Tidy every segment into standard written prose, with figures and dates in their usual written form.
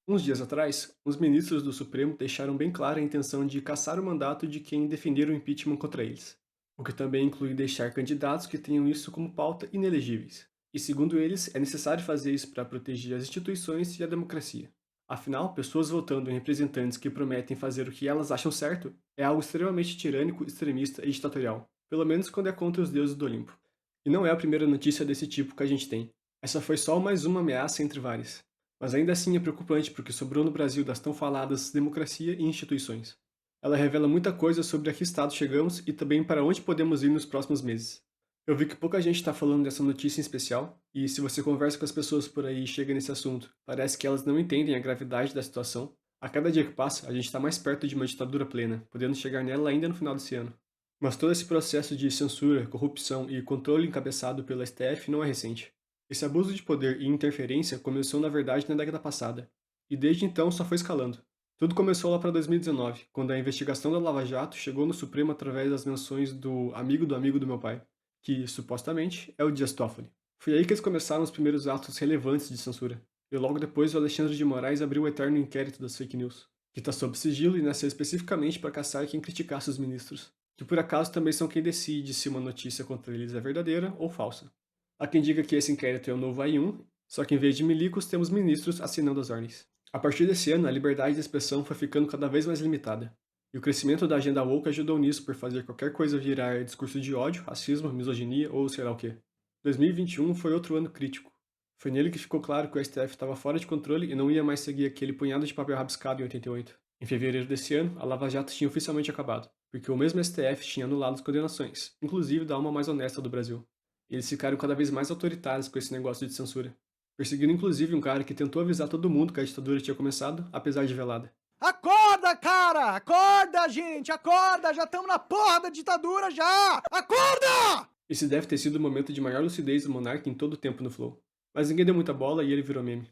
Uns dias atrás, os ministros do Supremo deixaram bem clara a intenção de cassar o mandato de quem defender o impeachment contra eles, o que também inclui deixar candidatos que tenham isso como pauta inelegíveis. E segundo eles, é necessário fazer isso para proteger as instituições e a democracia. Afinal, pessoas votando em representantes que prometem fazer o que elas acham certo é algo extremamente tirânico, extremista e ditatorial, pelo menos quando é contra os deuses do Olimpo. E não é a primeira notícia desse tipo que a gente tem. Essa foi só mais uma ameaça entre várias. Mas ainda assim é preocupante porque sobrou no Brasil das tão faladas democracia e instituições. Ela revela muita coisa sobre a que estado chegamos e também para onde podemos ir nos próximos meses. Eu vi que pouca gente está falando dessa notícia em especial, e se você conversa com as pessoas por aí e chega nesse assunto, parece que elas não entendem a gravidade da situação. A cada dia que passa, a gente está mais perto de uma ditadura plena, podendo chegar nela ainda no final desse ano. Mas todo esse processo de censura, corrupção e controle encabeçado pelo STF não é recente. Esse abuso de poder e interferência começou na verdade na década passada, e desde então só foi escalando. Tudo começou lá para 2019, quando a investigação da Lava Jato chegou no Supremo através das menções do amigo do meu pai, que, supostamente, é o Dias Toffoli. Foi aí que eles começaram os primeiros atos relevantes de censura, e logo depois o Alexandre de Moraes abriu o eterno inquérito das fake news, que está sob sigilo e nasceu especificamente para caçar quem criticasse os ministros, que por acaso também são quem decide se uma notícia contra eles é verdadeira ou falsa. Há quem diga que esse inquérito é o novo AI-1, só que em vez de milicos temos ministros assinando as ordens. A partir desse ano, a liberdade de expressão foi ficando cada vez mais limitada, e o crescimento da agenda woke ajudou nisso por fazer qualquer coisa virar discurso de ódio, racismo, misoginia ou sei lá o quê. 2021 foi outro ano crítico. Foi nele que ficou claro que o STF estava fora de controle e não ia mais seguir aquele punhado de papel rabiscado em 88. Em fevereiro desse ano, a Lava Jato tinha oficialmente acabado, porque o mesmo STF tinha anulado as condenações, inclusive da alma mais honesta do Brasil. E eles ficaram cada vez mais autoritários com esse negócio de censura, perseguindo inclusive um cara que tentou avisar todo mundo que a ditadura tinha começado, apesar de velada. Acorda, cara! Acorda, gente! Acorda! Já estamos na porra da ditadura já! Acorda! Esse deve ter sido o momento de maior lucidez do monarca em todo o tempo no Flow. Mas ninguém deu muita bola e ele virou meme.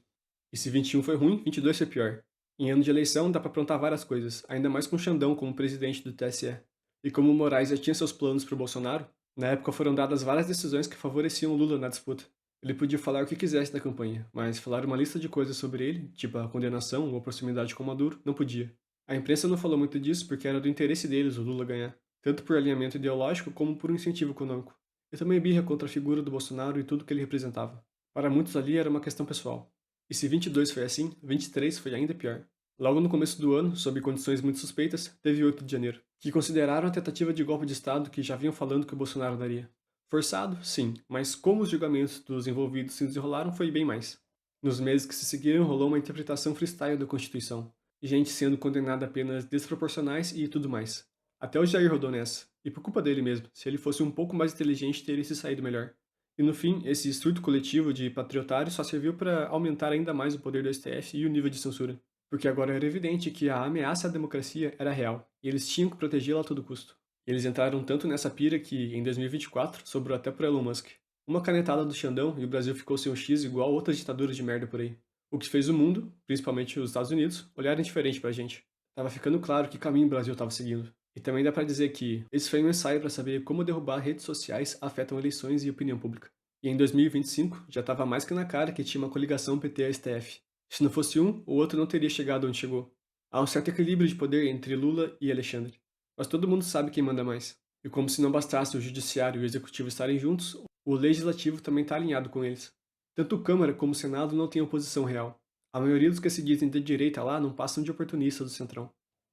E se 21 foi ruim, 22 foi pior. Em ano de eleição dá pra aprontar várias coisas, ainda mais com Xandão como presidente do TSE. E como o Moraes já tinha seus planos pro Bolsonaro, na época foram dadas várias decisões que favoreciam o Lula na disputa. Ele podia falar o que quisesse da campanha, mas falar uma lista de coisas sobre ele, tipo a condenação ou a proximidade com Maduro, não podia. A imprensa não falou muito disso porque era do interesse deles o Lula ganhar, tanto por alinhamento ideológico como por um incentivo econômico. E também birra contra a figura do Bolsonaro e tudo que ele representava. Para muitos ali era uma questão pessoal. E se 22 foi assim, 23 foi ainda pior. Logo no começo do ano, sob condições muito suspeitas, teve 8 de janeiro, que consideraram a tentativa de golpe de Estado que já vinham falando que o Bolsonaro daria. Forçado, sim, mas como os julgamentos dos envolvidos se desenrolaram foi bem mais. Nos meses que se seguiram rolou uma interpretação freestyle da Constituição, e gente sendo condenada a penas desproporcionais e tudo mais. Até o Jair rodou nessa, e por culpa dele mesmo, se ele fosse um pouco mais inteligente teria se saído melhor. E no fim, esse surto coletivo de patriotários só serviu para aumentar ainda mais o poder do STF e o nível de censura. Porque agora era evidente que a ameaça à democracia era real, e eles tinham que protegê-la a todo custo. Eles entraram tanto nessa pira que, em 2024, sobrou até pro Elon Musk. Uma canetada do Xandão e o Brasil ficou sem um X igual outras ditaduras de merda por aí. O que fez o mundo, principalmente os Estados Unidos, olharem diferente pra gente. Tava ficando claro que caminho o Brasil tava seguindo. E também dá pra dizer que esse foi um ensaio pra saber como derrubar redes sociais afetam eleições e opinião pública. E em 2025 já tava mais que na cara que tinha uma coligação PT-STF. Se não fosse um, o outro não teria chegado onde chegou. Há um certo equilíbrio de poder entre Lula e Alexandre. Mas todo mundo sabe quem manda mais. E como se não bastasse o judiciário e o executivo estarem juntos, o legislativo também está alinhado com eles. Tanto Câmara como Senado não têm oposição real. A maioria dos que se dizem de direita lá não passam de oportunistas do Centrão.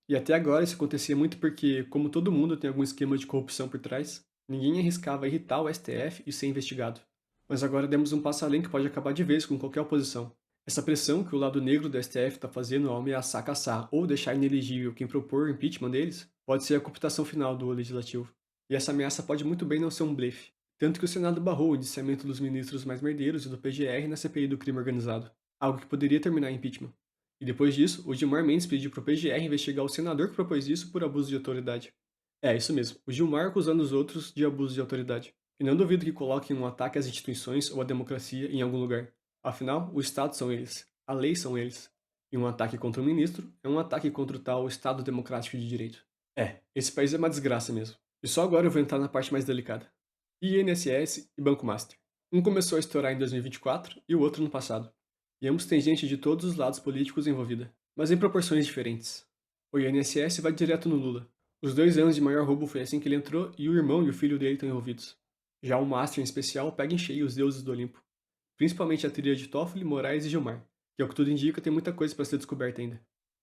E até agora isso acontecia muito porque, como todo mundo tem algum esquema de corrupção por trás, ninguém arriscava irritar o STF e ser investigado. Mas agora demos um passo além que pode acabar de vez com qualquer oposição. Essa pressão que o lado negro do STF está fazendo ao ameaçar caçar ou deixar inelegível quem propor o impeachment deles, pode ser a cooptação final do legislativo. E essa ameaça pode muito bem não ser um blefe. Tanto que o Senado barrou o indiciamento dos ministros mais merdeiros e do PGR na CPI do crime organizado, algo que poderia terminar em impeachment. E depois disso, o Gilmar Mendes pediu para o PGR investigar o senador que propôs isso por abuso de autoridade. É, isso mesmo, o Gilmar acusando os outros de abuso de autoridade. E não duvido que coloquem um ataque às instituições ou à democracia em algum lugar. Afinal, o Estado são eles, a lei são eles. E um ataque contra o ministro é um ataque contra o tal Estado Democrático de Direito. É, esse país é uma desgraça mesmo. E só agora eu vou entrar na parte mais delicada. INSS e Banco Master. Um começou a estourar em 2024 e o outro no passado. E ambos têm gente de todos os lados políticos envolvida, mas em proporções diferentes. O INSS vai direto no Lula. Os 2 anos de maior roubo foi assim que ele entrou e o irmão e o filho dele estão envolvidos. Já o Master em especial pega em cheio os deuses do Olimpo, principalmente a tríade de Toffoli, Moraes e Gilmar, que ao que tudo indica tem muita coisa para ser descoberta ainda.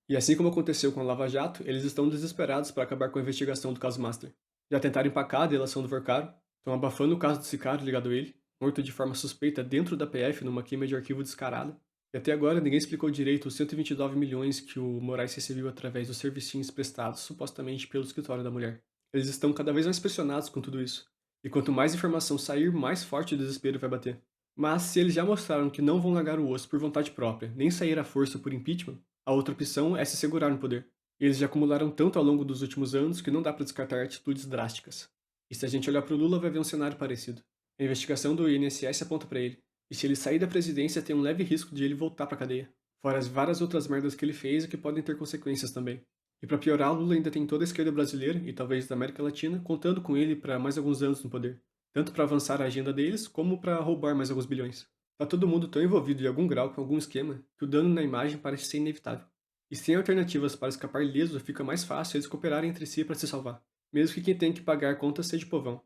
E assim como aconteceu com a Lava Jato, eles estão desesperados para acabar com a investigação do caso Master. Já tentaram empacar a delação do Vorcaro, estão abafando o caso do sicário ligado a ele, morto de forma suspeita dentro da PF numa queima de arquivo descarada, e até agora ninguém explicou direito os 129 milhões que o Moraes recebeu através dos servicinhos prestados supostamente pelo escritório da mulher. Eles estão cada vez mais pressionados com tudo isso, e quanto mais informação sair, mais forte o desespero vai bater. Mas se eles já mostraram que não vão largar o osso por vontade própria, nem sair à força por impeachment, a outra opção é se segurar no poder. E eles já acumularam tanto ao longo dos últimos anos que não dá para descartar atitudes drásticas. E se a gente olhar para o Lula, vai ver um cenário parecido. A investigação do INSS aponta para ele. E se ele sair da presidência, tem um leve risco de ele voltar para a cadeia. Fora as várias outras merdas que ele fez e que podem ter consequências também. E para piorar, o Lula ainda tem toda a esquerda brasileira, e talvez da América Latina, contando com ele para mais alguns anos no poder. Tanto para avançar a agenda deles, como para roubar mais alguns bilhões. Tá todo mundo tão envolvido em algum grau com algum esquema, que o dano na imagem parece ser inevitável. E sem alternativas para escapar ileso, fica mais fácil eles cooperarem entre si para se salvar, mesmo que quem tem que pagar a conta seja o povão.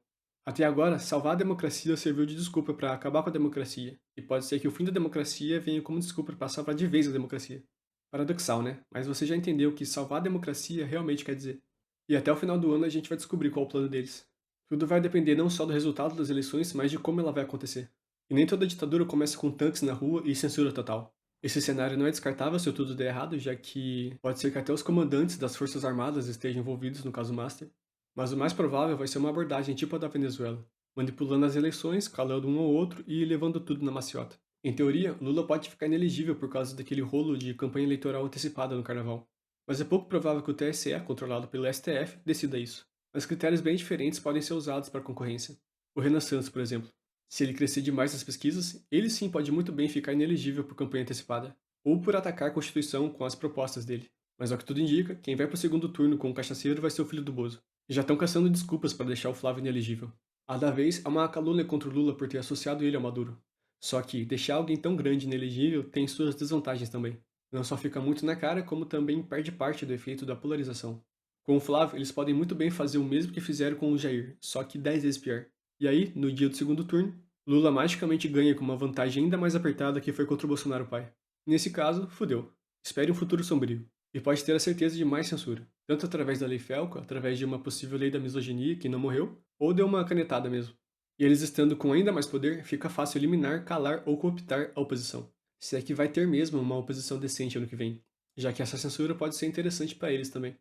Até agora, salvar a democracia serviu de desculpa para acabar com a democracia, e pode ser que o fim da democracia venha como desculpa para salvar de vez a democracia. Paradoxal, né? Mas você já entendeu o que salvar a democracia realmente quer dizer. E até o final do ano a gente vai descobrir qual é o plano deles. Tudo vai depender não só do resultado das eleições, mas de como ela vai acontecer. E nem toda ditadura começa com tanques na rua e censura total. Esse cenário não é descartável se tudo der errado, já que pode ser que até os comandantes das Forças Armadas estejam envolvidos no caso Master. Mas o mais provável vai ser uma abordagem tipo a da Venezuela, manipulando as eleições, calando um ou outro e levando tudo na maciota. Em teoria, Lula pode ficar inelegível por causa daquele rolo de campanha eleitoral antecipada no carnaval. Mas é pouco provável que o TSE, controlado pelo STF, decida isso. Mas critérios bem diferentes podem ser usados para a concorrência. O Renan Santos, por exemplo. Se ele crescer demais nas pesquisas, ele sim pode muito bem ficar inelegível por campanha antecipada, ou por atacar a Constituição com as propostas dele. Mas ao que tudo indica, quem vai para o segundo turno com o cachaceiro vai ser o filho do Bozo. E já estão caçando desculpas para deixar o Flávio inelegível. A da vez é uma calúnia contra o Lula por ter associado ele ao Maduro. Só que deixar alguém tão grande inelegível tem suas desvantagens também. Não só fica muito na cara, como também perde parte do efeito da polarização. Com o Flávio, eles podem muito bem fazer o mesmo que fizeram com o Jair, só que 10 vezes pior. E aí, no dia do segundo turno, Lula magicamente ganha com uma vantagem ainda mais apertada que foi contra o Bolsonaro pai. Nesse caso, fudeu. Espere um futuro sombrio. E pode ter a certeza de mais censura, tanto através da Lei Felco, através de uma possível lei da misoginia que não morreu, ou deu uma canetada mesmo. E eles estando com ainda mais poder, fica fácil eliminar, calar ou cooptar a oposição. Se é que vai ter mesmo uma oposição decente ano que vem, já que essa censura pode ser interessante para eles também.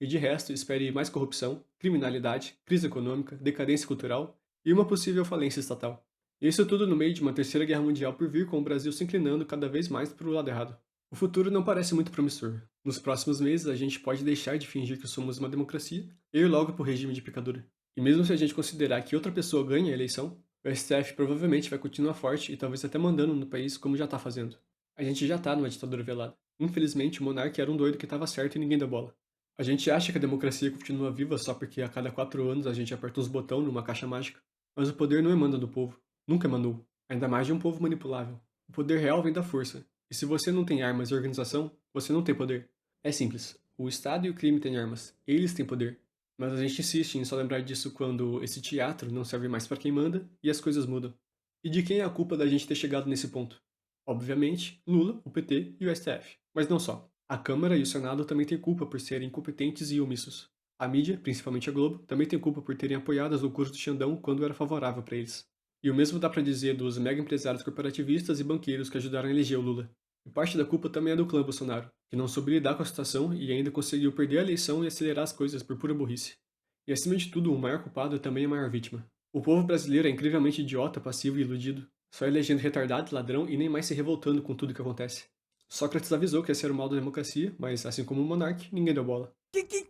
E de resto, espere mais corrupção, criminalidade, crise econômica, decadência cultural e uma possível falência estatal. Isso tudo no meio de uma terceira guerra mundial por vir, com o Brasil se inclinando cada vez mais para o lado errado. O futuro não parece muito promissor. Nos próximos meses, a gente pode deixar de fingir que somos uma democracia e ir logo para o regime de picadura. E mesmo se a gente considerar que outra pessoa ganha a eleição, o STF provavelmente vai continuar forte e talvez até mandando no país como já está fazendo. A gente já está numa ditadura velada. Infelizmente, o monarca era um doido que estava certo e ninguém deu bola. A gente acha que a democracia continua viva só porque a cada 4 anos a gente aperta uns botões numa caixa mágica. Mas o poder não emana do povo. Nunca emanou. Ainda mais de um povo manipulável. O poder real vem da força. E se você não tem armas e organização, você não tem poder. É simples. O Estado e o crime têm armas. Eles têm poder. Mas a gente insiste em só lembrar disso quando esse teatro não serve mais para quem manda e as coisas mudam. E de quem é a culpa da gente ter chegado nesse ponto? Obviamente, Lula, o PT e o STF. Mas não só. A Câmara e o Senado também têm culpa por serem incompetentes e omissos. A mídia, principalmente a Globo, também tem culpa por terem apoiado as loucuras do Xandão quando era favorável para eles. E o mesmo dá para dizer dos mega empresários corporativistas e banqueiros que ajudaram a eleger o Lula. E parte da culpa também é do clã Bolsonaro, que não soube lidar com a situação e ainda conseguiu perder a eleição e acelerar as coisas por pura burrice. E acima de tudo, o maior culpado é também a maior vítima. O povo brasileiro é incrivelmente idiota, passivo e iludido, só elegendo retardado, ladrão e nem mais se revoltando com tudo que acontece. Sócrates avisou que esse era o mal da democracia, mas assim como o monarca, ninguém deu bola. Que tem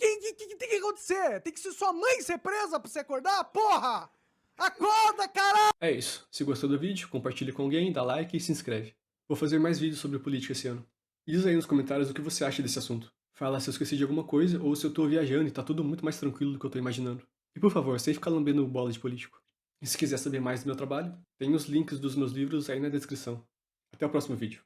que acontecer? Tem que ser sua mãe ser presa pra você acordar? Porra! Acorda, caralho! É isso. Se gostou do vídeo, compartilhe com alguém, dá like e se inscreve. Vou fazer mais vídeos sobre política esse ano. Diz aí nos comentários o que você acha desse assunto. Fala se eu esqueci de alguma coisa ou se eu tô viajando e tá tudo muito mais tranquilo do que eu tô imaginando. E por favor, sem ficar lambendo bola de político. E se quiser saber mais do meu trabalho, tem os links dos meus livros aí na descrição. Até o próximo vídeo.